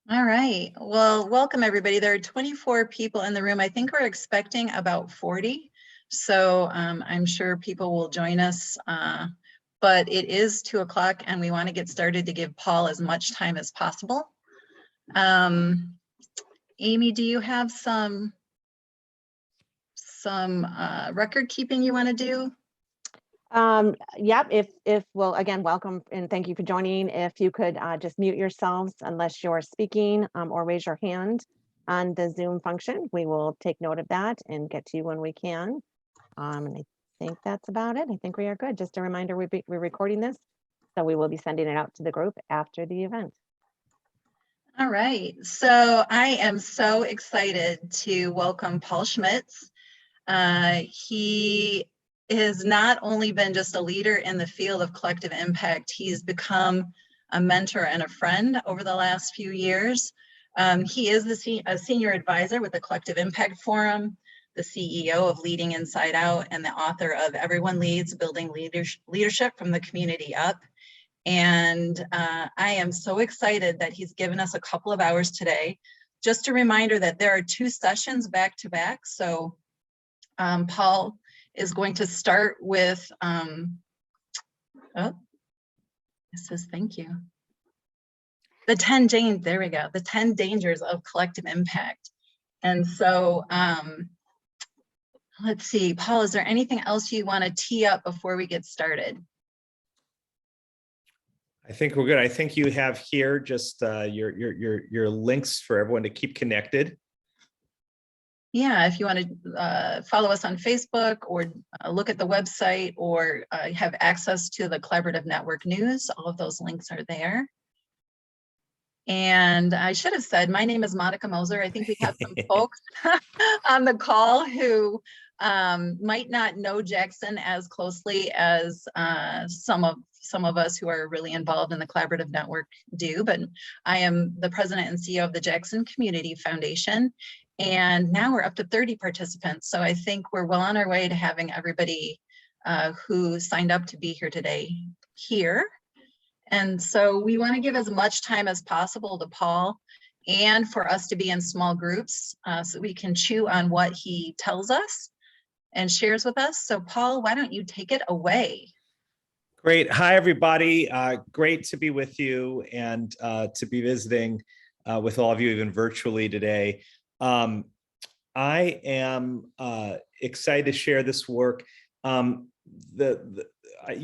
All right. Well, welcome everybody. There are 24 people in the room. I think we're expecting about 40. So I'm sure people will join us. But it is 2 o'clock and we want to get started to give Paul as much time as possible. Amy, do you have some record keeping you want to do? Yep, well, again, welcome and thank you for joining. If you could just mute yourselves unless you're speaking or raise your hand on the Zoom function, we will take note of that and get to you when we can. And I think that's about it. I think we are good. Just a reminder, we're recording this, so we will be sending it out to the group after the event. All right, so I am so excited to welcome Paul Schmitz. He has not only been just a leader in the field of collective impact, he's become a mentor and a friend over the last few years. He is a senior advisor with the Collective Impact Forum, the CEO of Leading Inside Out, and the author of Everyone Leads, Building Leadership from the Community Up. And I am so excited that he's given us a couple of hours today. Just a reminder that there are 2 sessions back to back. So Paul is going to start with, oh, it says thank you. The 10 dangers of collective impact. And so let's see, Paul, is there anything else you want to tee up before we get started? I think we're good. I think you have here just your links for everyone to keep connected. Yeah, if you want to follow us on Facebook or look at the website or have access to the Collaborative Network News, all of those links are there. And I should have said, my name is Monica Moser. I think we have some folks on the call who might not know Jackson as closely as some of us who are really involved in the Collaborative Network do, but I am the president and CEO of the Jackson Community Foundation. And now we're up to 30 participants. So I think we're well on our way to having everybody who signed up to be here today here. And so we want to give as much time as possible to Paul and for us to be in small groups so we can chew on what he tells us and shares with us. So Paul, why don't you take it away? Great. Hi, everybody. Great to be with you and to be visiting with all of you, even virtually today. I am excited to share this work. You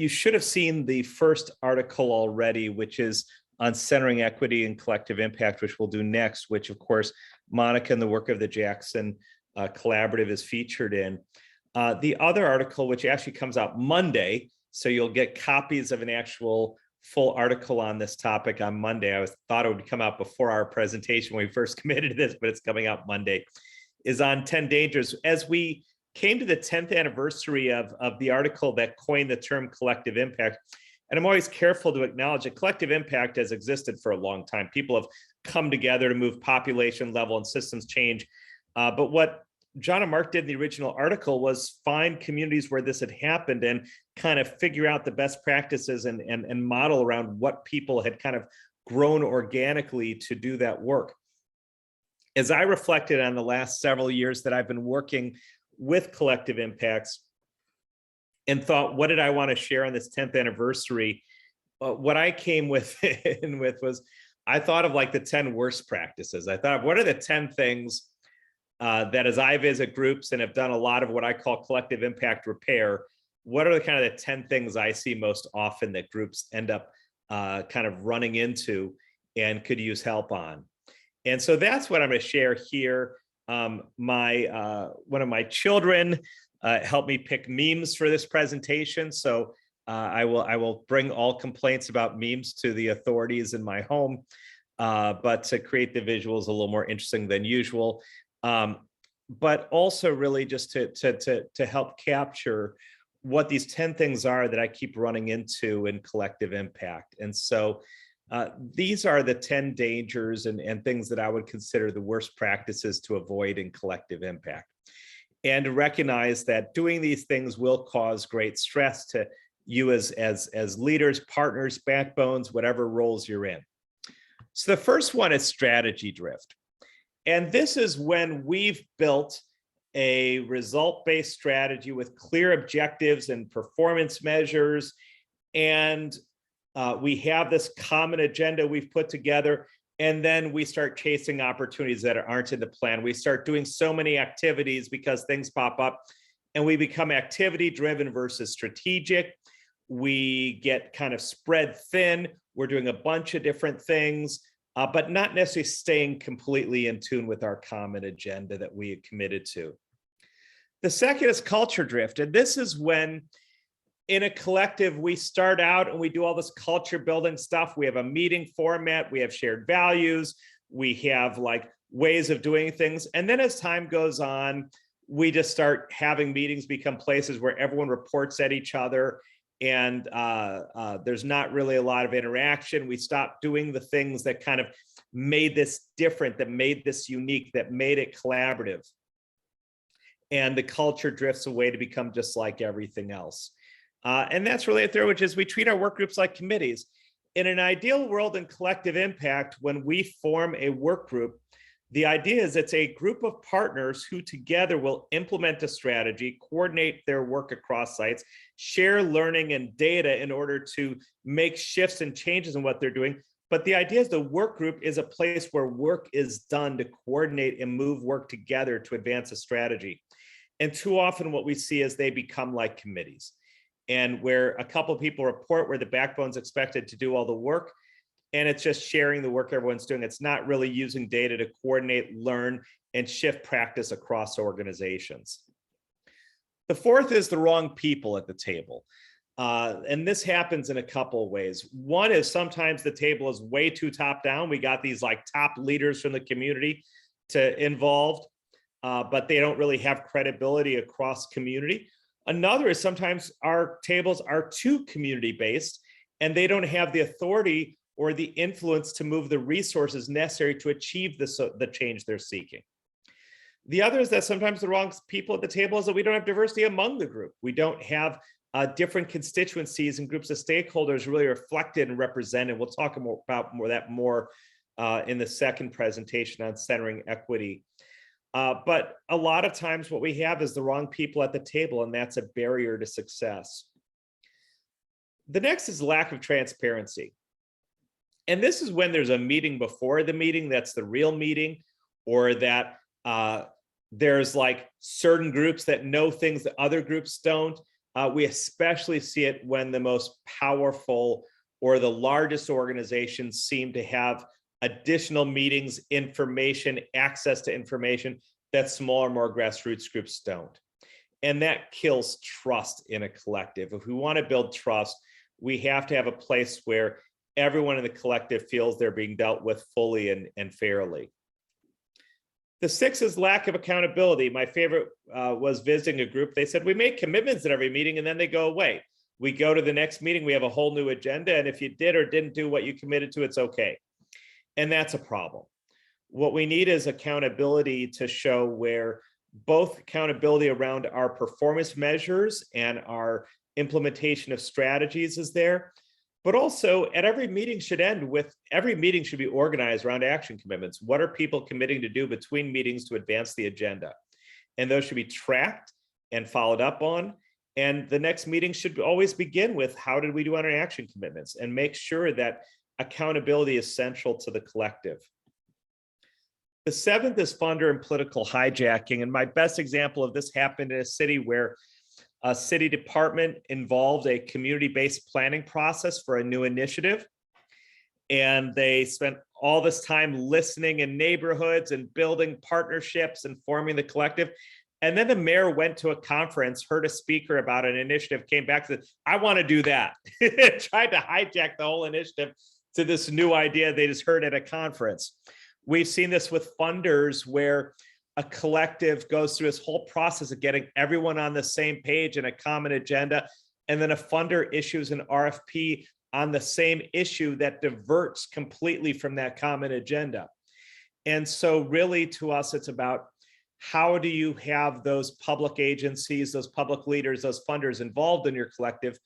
should have seen the first article already, which is on centering equity and collective impact, which we'll do next, which of course, Monica and the work of the Jackson Collaborative is featured in. The other article, which actually comes out Monday, so you'll get copies of an actual full article on this topic on Monday. I thought it would come out before our presentation when we first committed to this, but it's coming out Monday, is on 10 dangers. As we came to the 10th anniversary of the article that coined the term collective impact, and I'm always careful to acknowledge that collective impact has existed for a long time. People have come together to move population level and systems change. But what John and Mark did in the original article was find communities where this had happened and kind of figure out the best practices and model around what people had kind of grown organically to do that work. As I reflected on the last several years that I've been working with collective impacts and thought, what did I want to share on this 10th anniversary? What I came with was, I thought of like the 10 worst practices. I thought, what are the 10 things that as I visit groups and have done a lot of what I call collective impact repair, what are the kind of the 10 things I see most often that groups end up kind of running into and could use help on? And so that's what I'm going to share here. One of my children helped me pick memes for this presentation. So I will bring all complaints about memes to the authorities in my home, but to create the visuals a little more interesting than usual. But also really just to help capture what these 10 things are that I keep running into in collective impact. And so these are the 10 dangers and things that I would consider the worst practices to avoid in collective impact. And to recognize that doing these things will cause great stress to you as leaders, partners, backbones, whatever roles you're in. So the first one is strategy drift. And this is when we've built a result-based strategy with clear objectives and performance measures. And we have this common agenda we've put together. And then we start chasing opportunities that aren't in the plan. We start doing so many activities because things pop up, and we become activity driven versus strategic. We get kind of spread thin. We're doing a bunch of different things, but not necessarily staying completely in tune with our common agenda that we had committed to. The second is culture drift. And this is when in a collective, we start out and we do all this culture building stuff. We have a meeting format, we have shared values, we have like ways of doing things. And then as time goes on, we just start having meetings become places where everyone reports at each other, and there's not really a lot of interaction. We stop doing the things that kind of made this different, that made this unique, that made it collaborative. And the culture drifts away to become just like everything else. And that's really it there, which is we treat our work groups like committees. In an ideal world in collective impact, when we form a work group, the idea is it's a group of partners who together will implement a strategy, coordinate their work across sites, share learning and data in order to make shifts and changes in what they're doing. But the idea is the work group is a place where work is done to coordinate and move work together to advance a strategy. And too often what we see is they become like committees, and where a couple of people report, where the backbone's expected to do all the work, and it's just sharing the work everyone's doing. It's not really using data to coordinate, learn, and shift practice across organizations. The fourth is the wrong people at the table. And this happens in a couple of ways. One is sometimes the table is way too top down. We got these like top leaders from the community involved, but they don't really have credibility across community. Another is sometimes our tables are too community-based, and they don't have the authority or the influence to move the resources necessary to achieve the change they're seeking. The other is that sometimes the wrong people at the table is that we don't have diversity among the group. We don't have different constituencies and groups of stakeholders really reflected and represented. We'll talk about that more in the second presentation on centering equity. But a lot of times what we have is the wrong people at the table, and that's a barrier to success. The next is lack of transparency. And this is when there's a meeting before the meeting that's the real meeting, or that there's like certain groups that know things that other groups don't. We especially see it when the most powerful or the largest organizations seem to have additional meetings, information, access to information that smaller, more grassroots groups don't. And that kills trust in a collective. If we want to build trust, we have to have a place where everyone in the collective feels they're being dealt with fully and fairly. The sixth is lack of accountability. My favorite was visiting a group. They said, we make commitments at every meeting and then they go away. We go to the next meeting, we have a whole new agenda. And if you did or didn't do what you committed to, it's okay. And that's a problem. What we need is accountability to show where both accountability around our performance measures and our implementation of strategies is there, but also at every meeting should be organized around action commitments. What are people committing to do between meetings to advance the agenda? And those should be tracked and followed up on. And the next meeting should always begin with, how did we do on our action commitments? And make sure that accountability is central to the collective. The seventh is funder and political hijacking. And my best example of this happened in a city where a city department involved a community-based planning process for a new initiative. And they spent all this time listening in neighborhoods and building partnerships and forming the collective. And then the mayor went to a conference, heard a speaker about an initiative, came back and said, I want to do that. Tried to hijack the whole initiative to this new idea they just heard at a conference. We've seen this with funders where a collective goes through this whole process of getting everyone on the same page and a common agenda. And then a funder issues an RFP on the same issue that diverts completely from that common agenda. And so really to us, it's about how do you have those public agencies, those public leaders, those funders involved in your collective,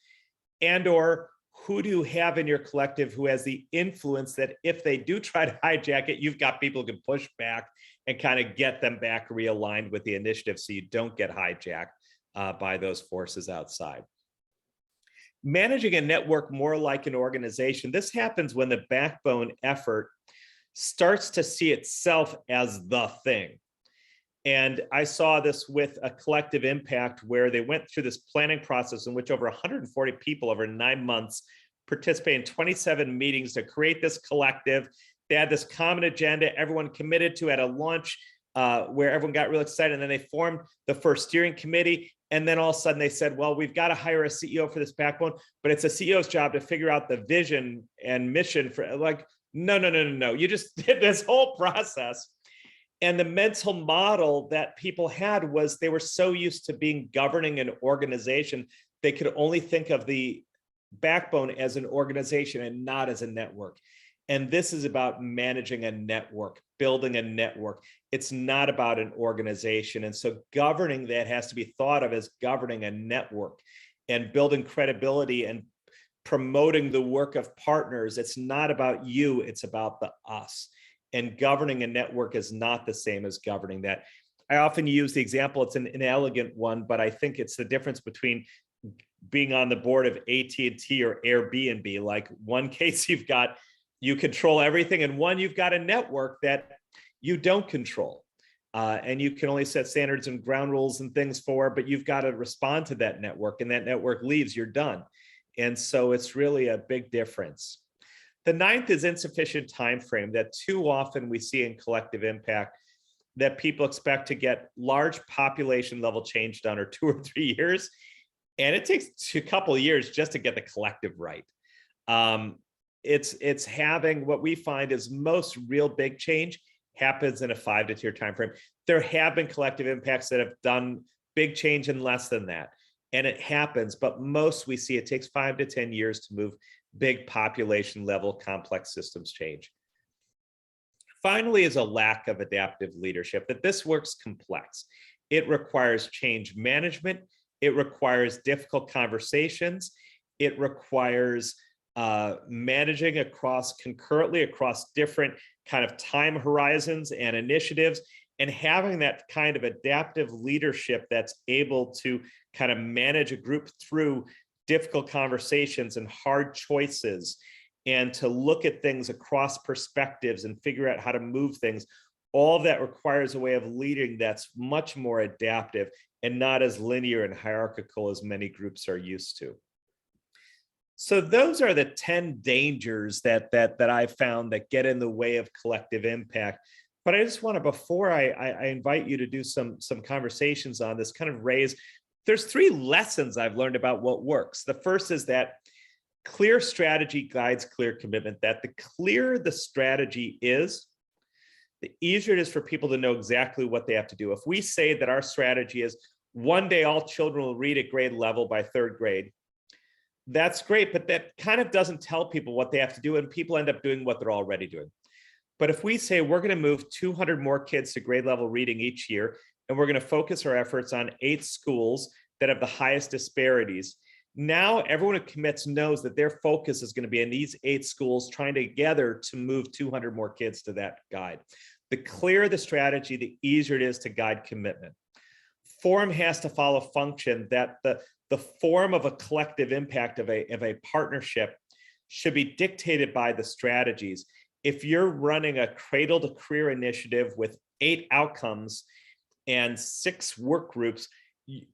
and or who do you have in your collective who has the influence that if they do try to hijack it, you've got people who can push back and kind of get them back realigned with the initiative so you don't get hijacked by those forces outside. Managing a network more like an organization. This happens when the backbone effort starts to see itself as the thing. And I saw this with a collective impact where they went through this planning process in which over 140 people over 9 months participated in 27 meetings to create this collective. They had this common agenda, everyone committed to at a launch where everyone got real excited. And then they formed the first steering committee. And then all of a sudden they said, well, we've got to hire a CEO for this backbone, but it's a CEO's job to figure out the vision and mission for like, no. You just did this whole process. And the mental model that people had was they were so used to being governing an organization, they could only think of the backbone as an organization and not as a network. And this is about managing a network, building a network. It's not about an organization. And so governing that has to be thought of as governing a network and building credibility and promoting the work of partners. It's not about you, it's about the us. And governing a network is not the same as governing that. I often use the example, it's an inelegant one, but I think it's the difference between being on the board of AT&T or Airbnb. Like one case you control everything, and one you've got a network that you don't control. And you can only set standards and ground rules and things for, but you've got to respond to that network, and that network leaves, you're done. And so it's really a big difference. The ninth is insufficient time frame that too often we see in collective impact, that people expect to get large population level change done or 2 or 3 years. And it takes a couple of years just to get the collective right. It's having what we find is most real big change happens in a 5 to 10 year time frame. There have been collective impacts that have done big change in less than that. And it happens, but most we see it takes 5 to 10 years to move big population level complex systems change. Finally is a lack of adaptive leadership, that this work's complex. It requires change management. It requires difficult conversations. It requires managing concurrently across different kind of time horizons and initiatives, and having that kind of adaptive leadership that's able to kind of manage a group through difficult conversations and hard choices, and to look at things across perspectives and figure out how to move things. All of that requires a way of leading that's much more adaptive and not as linear and hierarchical as many groups are used to. So those are the 10 dangers that I've found that get in the way of collective impact. But I just want to, before I invite you to do some conversations on this, kind of raise, there's 3 lessons I've learned about what works. The first is that clear strategy guides clear commitment, that the clearer the strategy is, the easier it is for people to know exactly what they have to do. If we say that our strategy is one day all children will read at grade level by 3rd grade, that's great, but that kind of doesn't tell people what they have to do, and people end up doing what they're already doing. But if we say we're going to move 200 more kids to grade level reading each year, and we're going to focus our efforts on 8 schools that have the highest disparities, now everyone who commits knows that their focus is going to be in these 8 schools trying together to move 200 more kids to that guide. The clearer the strategy, the easier it is to guide commitment. Form has to follow function, that the form of a collective impact of a partnership should be dictated by the strategies. If you're running a cradle to career initiative with 8 outcomes and 6 work groups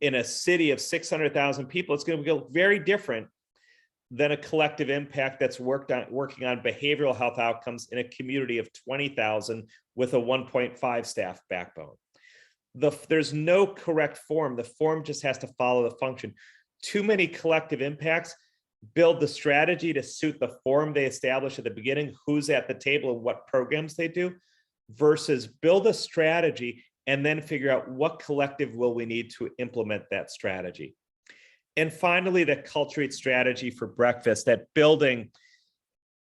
in a city of 600,000 people, it's going to go very different than a collective impact that's working on behavioral health outcomes in a community of 20,000 with a 1.5 staff backbone. There's no correct form. The form just has to follow the function. Too many collective impacts build the strategy to suit the form they establish at the beginning, who's at the table and what programs they do, versus build a strategy and then figure out what collective will we need to implement that strategy. And finally, the culture eats strategy for breakfast, that building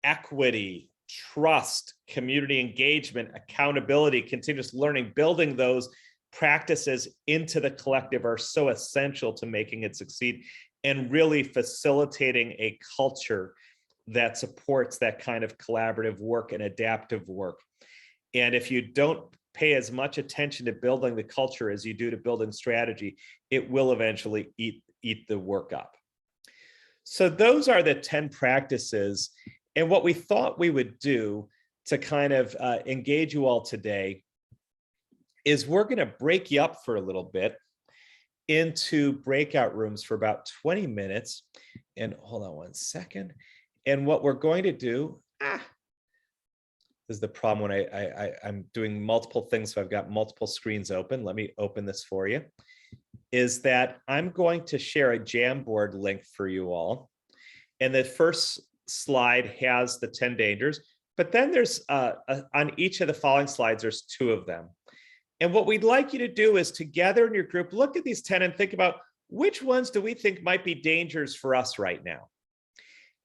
equity, trust, community engagement, accountability, continuous learning, building those practices into the collective are so essential to making it succeed. and really facilitating a culture that supports that kind of collaborative work and adaptive work. And if you don't pay as much attention to building the culture as you do to building strategy, it will eventually eat the work up. So those are the 10 practices. And what we thought we would do to kind of engage you all today is we're going to break you up for a little bit into breakout rooms for about 20 minutes. And hold on one second. And what we're going to do, this is the problem when I'm doing multiple things, so I've got multiple screens open. Let me open this for you. Is that I'm going to share a Jamboard link for you all. And the first slide has the 10 dangers, but then there's on each of the following slides, there's 2 of them. And what we'd like you to do is together in your group, look at these 10 and think about which ones do we think might be dangers for us right now.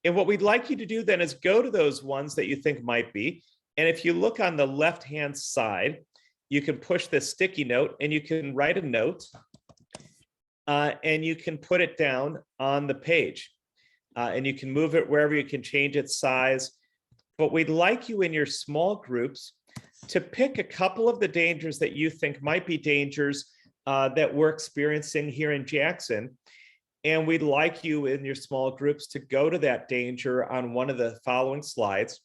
And what we'd like you to do then is go to those ones that you think might be. And if you look on the left-hand side, you can push this sticky note and you can write a note and you can put it down on the page and you can move it wherever, you can change its size. But we'd like you in your small groups to pick a couple of the dangers that you think might be dangers that we're experiencing here in Jackson. And we'd like you in your small groups to go to that danger on one of the following slides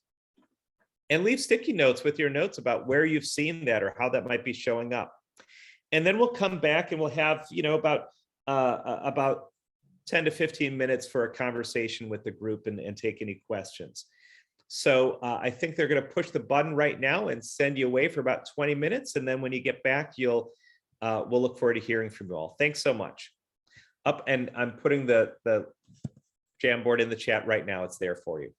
and leave sticky notes with your notes about where you've seen that or how that might be showing up. And then we'll come back and we'll have, about 10 to 15 minutes for a conversation with the group and take any questions. So I think they're going to push the button right now and send you away for about 20 minutes. And then when you get back, we'll look forward to hearing from you all. Thanks so much. Up, and I'm putting the Jamboard in the chat right now. It's there for you.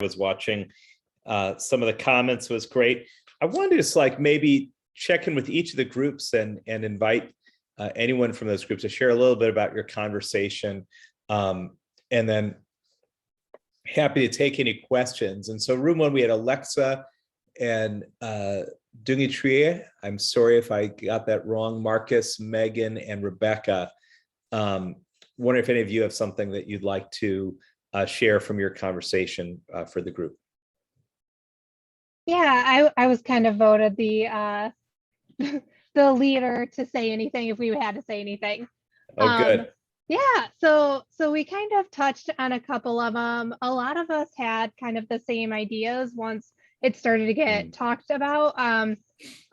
I was watching some of the comments, was great. I wanted to just maybe check in with each of the groups and invite anyone from those groups to share a little bit about your conversation, and then happy to take any questions. And so room 1, we had Alexa and Dungi. I'm sorry if I got that wrong. Marcus, Megan, and Rebecca. Wonder if any of you have something that you'd like to share from your conversation for the group. Yeah, I was kind of voted the the leader to say anything if we had to say anything. Oh, good. Yeah, so we kind of touched on a couple of them. A lot of us had kind of the same ideas once it started to get talked about. A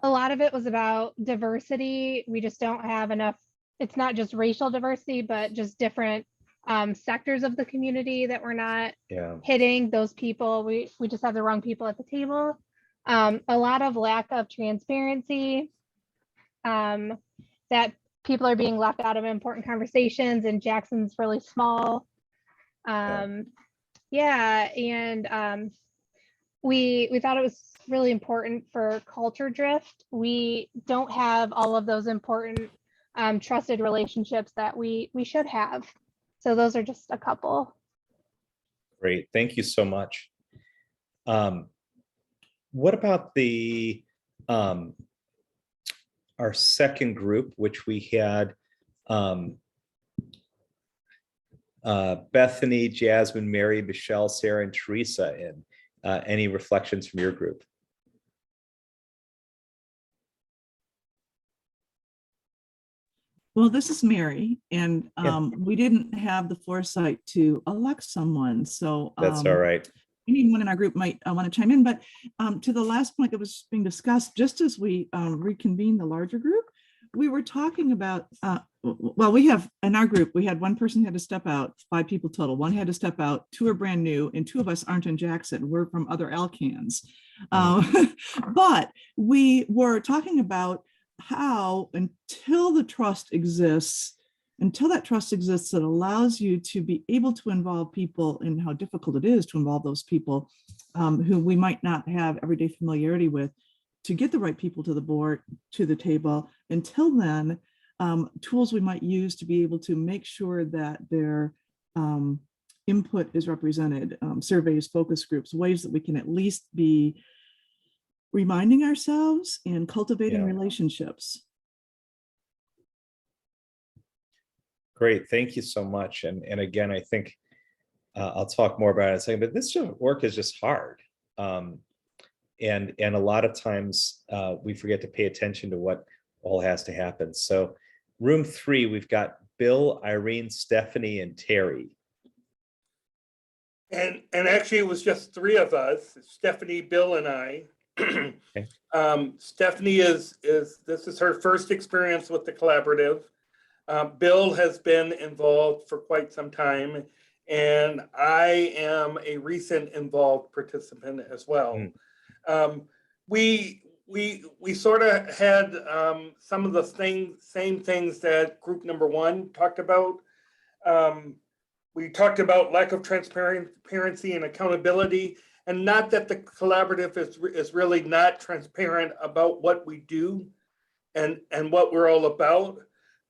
lot of it was about diversity. We just don't have enough. It's not just racial diversity, but just different sectors of the community that we're not hitting. Those people, we just have the wrong people at the table. A lot of lack of transparency, that people are being left out of important conversations, and Jackson's really small. And we thought it was really important for culture drift. We don't have all of those important trusted relationships that we should have. So those are just a couple. Great, thank you so much. What about the our second group, which we had Bethany, Jasmine, Mary, Michelle, Sarah, and Teresa in? Any reflections from your group? Well, this is Mary, and we didn't have the foresight to elect someone, so that's all right. Anyone in our group might want to chime in, but to the last point that was being discussed, just as we reconvened the larger group, we were talking about, well, we have, in our group, we had one person who had to step out, 5 people total. One had to step out, 2 are brand new, and 2 of us aren't in Jackson. We're from other Alcans. But we were talking about how until that trust exists, that allows you to be able to involve people, and how difficult it is to involve those people who we might not have everyday familiarity with, to get the right people to the board, to the table. Until then, tools we might use to be able to make sure that their input is represented, surveys, focus groups, ways that we can at least be reminding ourselves and cultivating Yeah. relationships. Great, thank you so much. And again, I think I'll talk more about it in a second, but this work is just hard. And a lot of times we forget to pay attention to what all has to happen. So room 3, we've got Bill, Irene, Stephanie, and Terry. And actually, it was just 3 of us, Stephanie, Bill, and I. Okay. Stephanie this is her first experience with the collaborative. Bill has been involved for quite some time, and I am a recent involved participant as well. We sort of had some of the same things that group number 1 talked about. We talked about lack of transparency and accountability, and not that the collaborative is really not transparent about what we do and what we're all about,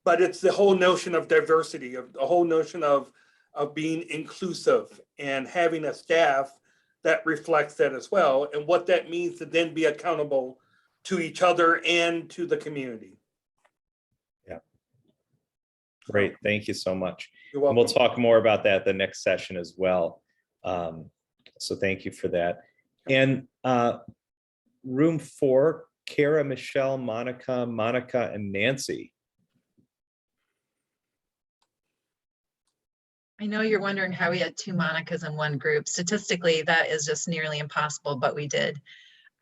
but it's the whole notion of diversity, of the whole notion of being inclusive and having a staff that reflects that as well, and what that means to then be accountable to each other and to the community. Yeah. Great, thank you so much. You're welcome. And we'll talk more about that the next session as well. So thank you for that. And room 4, Kara, Michelle, Monica, and Nancy. I know you're wondering how we had 2 Monicas in one group. Statistically, that is just nearly impossible, but we did.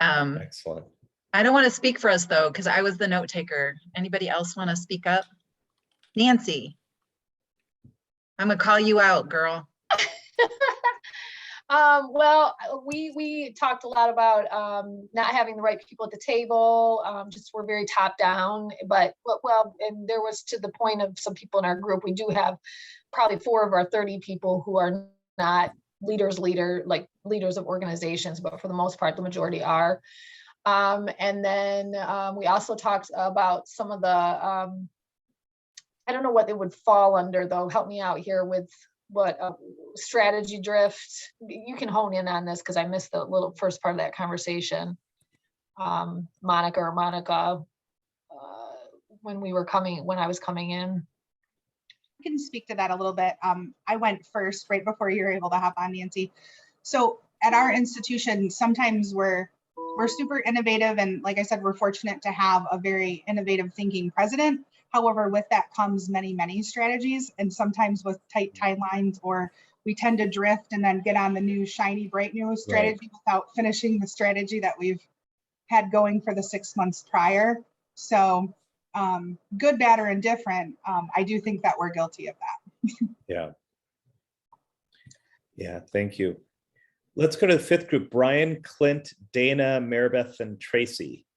Excellent. I don't want to speak for us though, because I was the note taker. Anybody else want to speak up? Nancy, I'm gonna call you out, girl. Well, we talked a lot about not having the right people at the table. Just we're very top down, but well, and there was to the point of some people in our group. We do have probably 4 of our 30 people who are not leaders of organizations, but for the most part, the majority are. And then we also talked about some of the I don't know what they would fall under though. Help me out here with what strategy drift. You can hone in on this because I missed the little first part of that conversation. Monica, when I was coming in. I can speak to that a little bit. I went first right before you were able to hop on, Nancy. So at our institution, sometimes we're super innovative, and like I said, we're fortunate to have a very innovative thinking president. However, with that comes many strategies, and sometimes with tight timelines, or we tend to drift and then get on the new shiny bright new strategy without finishing the strategy that we've had going for the 6 months prior. So good, bad, or indifferent, I do think that we're guilty of that. Yeah, thank you. Let's go to the 5th group. Brian, Clint, Dana, Maribeth, and Tracy.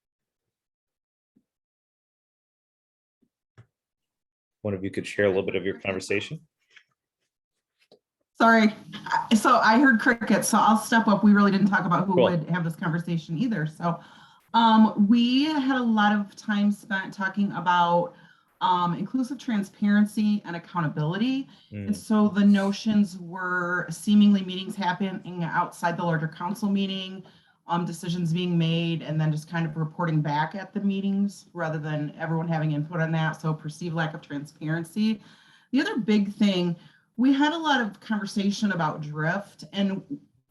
One of you could share a little bit of your conversation. Sorry. So I heard crickets, so I'll step up. We really didn't talk about who would have this conversation either. So we had a lot of time spent talking about inclusive transparency and accountability. And so the notions were seemingly meetings happening outside the larger council meeting, decisions being made, and then just kind of reporting back at the meetings rather than everyone having input on that. So perceived lack of transparency. The other big thing, we had a lot of conversation about drift, and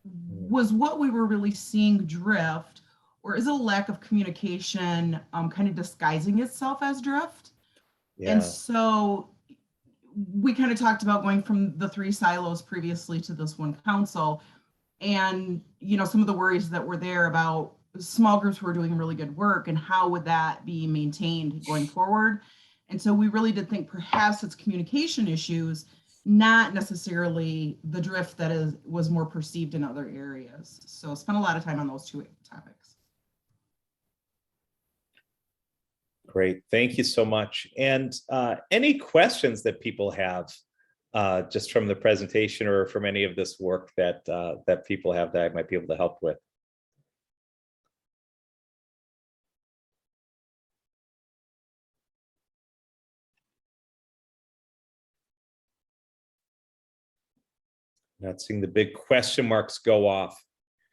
was what we were really seeing drift, or is it a lack of communication kind of disguising itself as drift? Yeah. And so we kind of talked about going from the 3 silos previously to this one council. And, you know, some of the worries that were there about small groups who are doing really good work and how would that be maintained going forward. And so we really did think perhaps it's communication issues, not necessarily the drift that was more perceived in other areas. So spent a lot of time on those 2 topics. Great, thank you so much. And any questions that people have just from the presentation or from any of this work that that people have that I might be able to help with? Not seeing the big question marks go off.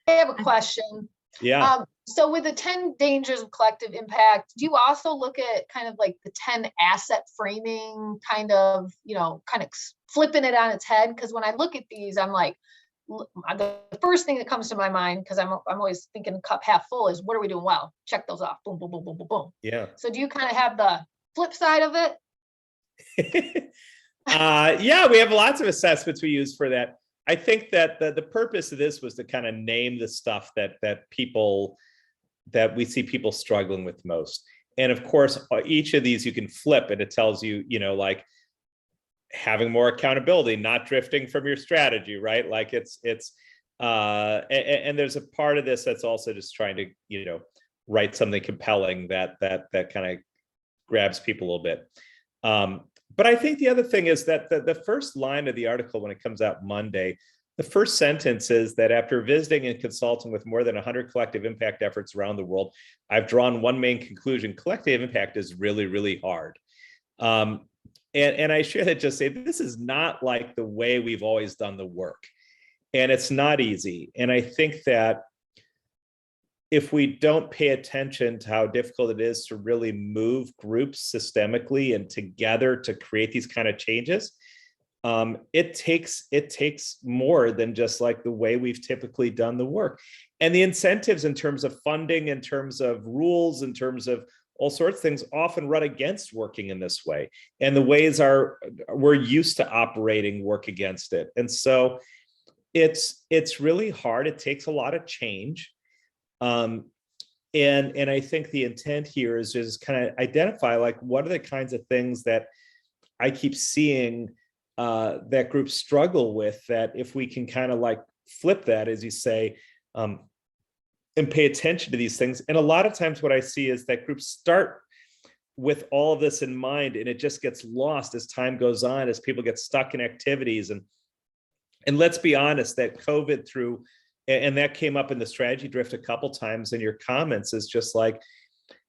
I have a question. Yeah. So with the 10 dangers of collective impact, do you also look at kind of like the 10 asset framing kind of, kind of flipping it on its head? Because when I look at these, I'm like, the first thing that comes to my mind, because I'm always thinking cup half full, is what are we doing well? Check those off. Boom, boom, boom, boom, boom, boom. Yeah. So do you kind of have the flip side of it? Yeah, we have lots of assessments we use for that. I think that the purpose of this was to kind of name the stuff that we see people struggling with most. And of course, each of these you can flip and it tells you, like having more accountability, not drifting from your strategy, right? Like and there's a part of this that's also just trying to, write something compelling that kind of grabs people a little bit. But I think the other thing is that the first line of the article, when it comes out Monday, the first sentence is that after visiting and consulting with more than 100 collective impact efforts around the world, I've drawn one main conclusion: collective impact is really, really hard. And I share that, just say this is not like the way we've always done the work, and it's not easy. And I think that if we don't pay attention to how difficult it is to really move groups systemically and together to create these kind of changes, it takes more than just like the way we've typically done the work. And the incentives in terms of funding, in terms of rules, in terms of all sorts of things often run against working in this way. And the ways we're used to operating work against it. And so it's really hard. It takes a lot of change. And I think the intent here is just kind of identify, like, what are the kinds of things that I keep seeing that groups struggle with, that if we can kind of like flip that, as you say, and pay attention to these things. And a lot of times what I see is that groups start with all of this in mind, and it just gets lost as time goes on, as people get stuck in activities. And let's be honest, that COVID threw, and that came up in the strategy drift a couple times in your comments, is just like,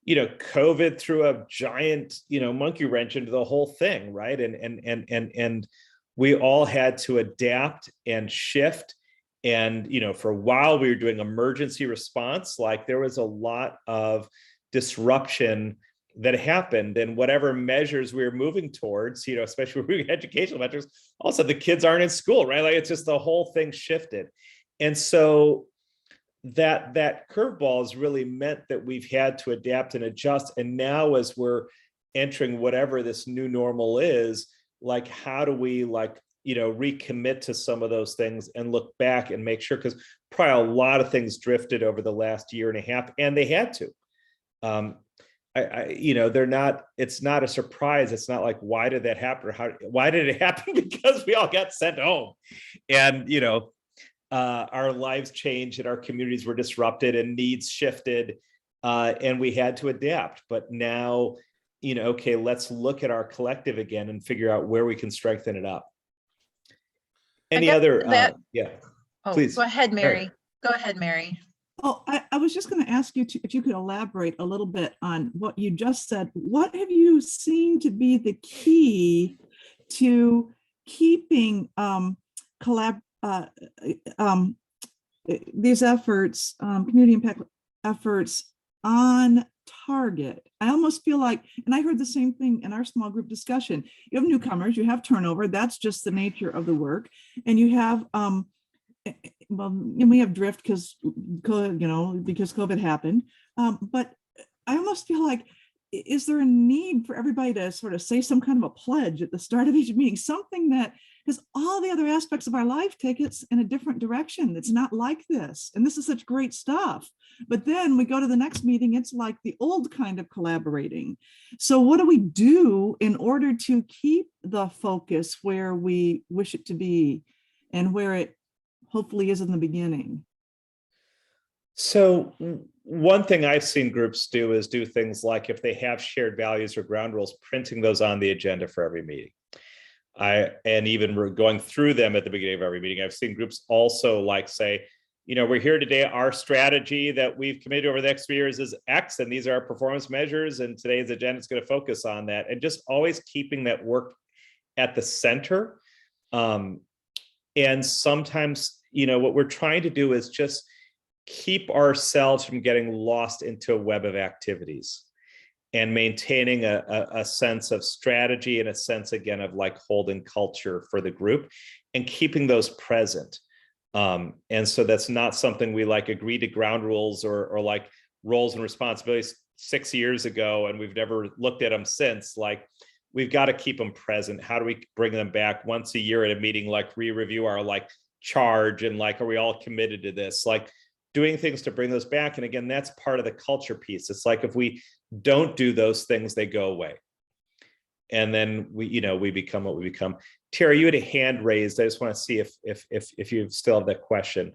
COVID threw a giant, monkey wrench into the whole thing, right? And we all had to adapt and shift. And, for a while we were doing emergency response, like there was a lot of disruption that happened, and whatever measures we were moving towards, especially with educational measures, also the kids aren't in school, right? Like it's just the whole thing shifted. And so that curveball has really meant that we've had to adapt and adjust. And now, as we're entering whatever this new normal is, like, how do we recommit to some of those things and look back and make sure, because probably a lot of things drifted over the last year and a half, and they had to. It's not a surprise. It's not like, why did that happen? Or why did it happen? Because we all got sent home, and our lives changed, and our communities were disrupted, and needs shifted, and we had to adapt. But now, okay, let's look at our collective again and figure out where we can strengthen it up. Any other? Yeah. Oh, please. Go ahead, Mary. Go ahead, Mary. Oh, I was just going to ask you if you could elaborate a little bit on what you just said. What have you seen to be the key to keeping these efforts, community impact efforts, on target? I almost feel like, and I heard the same thing in our small group discussion, you have newcomers, you have turnover, that's just the nature of the work. And you have, and we have drift because COVID happened. But I almost feel like, is there a need for everybody to sort of say some kind of a pledge at the start of each meeting, something that, because all the other aspects of our life take us in a different direction. It's not like this. And this is such great stuff. But then we go to the next meeting, it's like the old kind of collaborating. So what do we do in order to keep the focus where we wish it to be and where it hopefully is in the beginning? So one thing I've seen groups do is do things like, if they have shared values or ground rules, printing those on the agenda for every meeting. And even we're going through them at the beginning of every meeting. I've seen groups also like say, we're here today, our strategy that we've committed over the next 3 years is X, and these are our performance measures, and today's agenda is going to focus on that. And just always keeping that work at the center. And sometimes, what we're trying to do is just keep ourselves from getting lost into a web of activities and maintaining a sense of strategy and a sense, again, of like holding culture for the group and keeping those present. And so that's not something we like agree to ground rules or like roles and responsibilities 6 years ago, and we've never looked at them since. Like, we've got to keep them present. How do we bring them back once a year at a meeting, like re-review our like charge and like, are we all committed to this? Like doing things to bring those back. And again, that's part of the culture piece. It's like, if we don't do those things, they go away. And then we become what we become. Tara, you had a hand raised. I just want to see if you still have that question.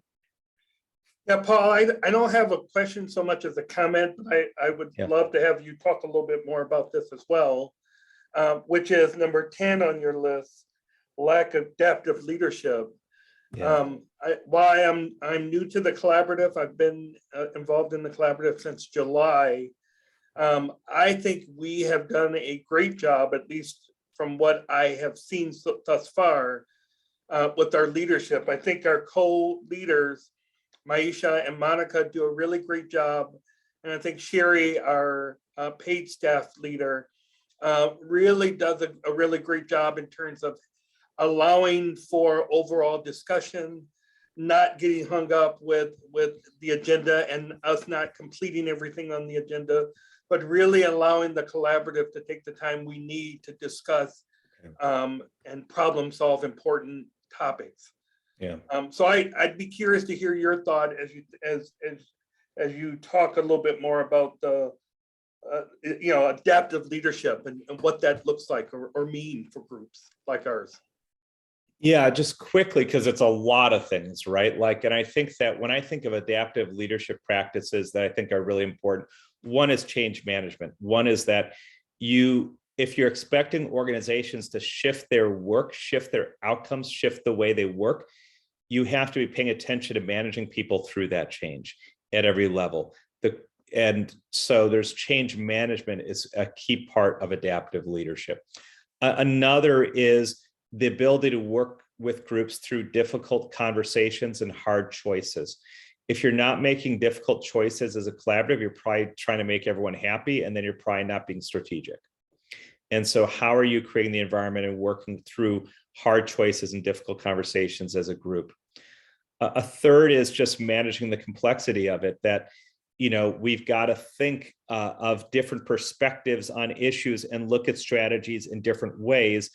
Yeah, Paul, I don't have a question so much as a comment, but I would love to have you talk a little bit more about this as well, which is number 10 on your list, lack of adaptive leadership. Yeah. While I'm new to the collaborative, I've been involved in the collaborative since July. I think we have done a great job, at least from what I have seen thus far, with our leadership. I think our co-leaders, Maisha and Monica, do a really great job. And I think Sherry, our paid staff leader, really does a really great job in terms of allowing for overall discussion, not getting hung up with the agenda and us not completing everything on the agenda, but really allowing the collaborative to take the time we need to discuss and problem solve important topics. Yeah. So I'd be curious to hear your thought as you talk a little bit more about the adaptive leadership and what that looks like or mean for groups like ours. Yeah, just quickly, because it's a lot of things, right? Like, and I think that when I think of adaptive leadership practices that I think are really important, one is change management. One is that if you're expecting organizations to shift their work, shift their outcomes, shift the way they work, you have to be paying attention to managing people through that change at every level. And so there's change management is a key part of adaptive leadership. Another is the ability to work with groups through difficult conversations and hard choices. If you're not making difficult choices as a collaborative, you're probably trying to make everyone happy, and then you're probably not being strategic. And so how are you creating the environment and working through hard choices and difficult conversations as a group? A third is just managing the complexity of it, that we've got to think of different perspectives on issues and look at strategies in different ways,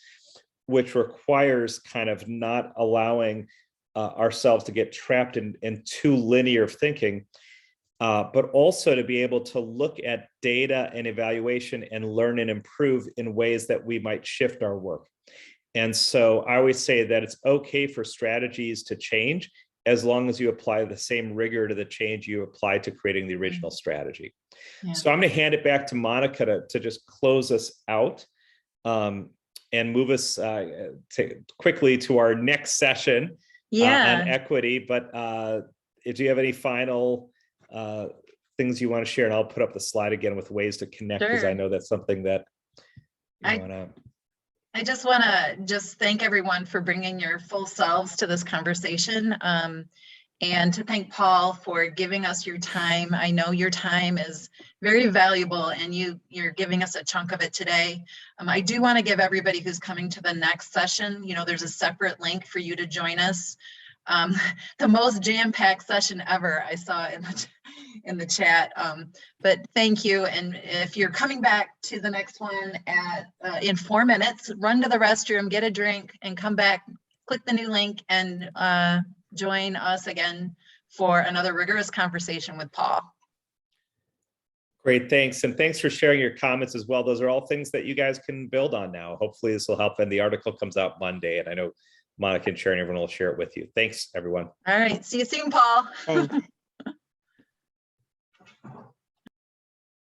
which requires kind of not allowing ourselves to get trapped in too linear of thinking, but also to be able to look at data and evaluation and learn and improve in ways that we might shift our work. And so I always say that it's okay for strategies to change as long as you apply the same rigor to the change you apply to creating the original strategy. Yeah. So I'm going to hand it back to Monica to just close us out. And move us quickly to our next session on equity. But do you have any final things you want to share? And I'll put up the slide again with ways to connect, because I know that's something that I just want to thank everyone for bringing your full selves to this conversation. And to thank Paul for giving us your time. I know your time is very valuable, and you're giving us a chunk of it today. I do want to give everybody who's coming to the next session, there's a separate link for you to join us. The most jam-packed session ever, I saw in the chat. But thank you. And if you're coming back to the next one in 4 minutes, run to the restroom, get a drink, and come back, click the new link, and join us again for another rigorous conversation with Paul. Great, thanks. And thanks for sharing your comments as well. Those are all things that you guys can build on now. Hopefully this will help. And the article comes out Monday, and I know Monica and Sharon, everyone will share it with you. Thanks, everyone. All right, see you soon, Paul. Thanks.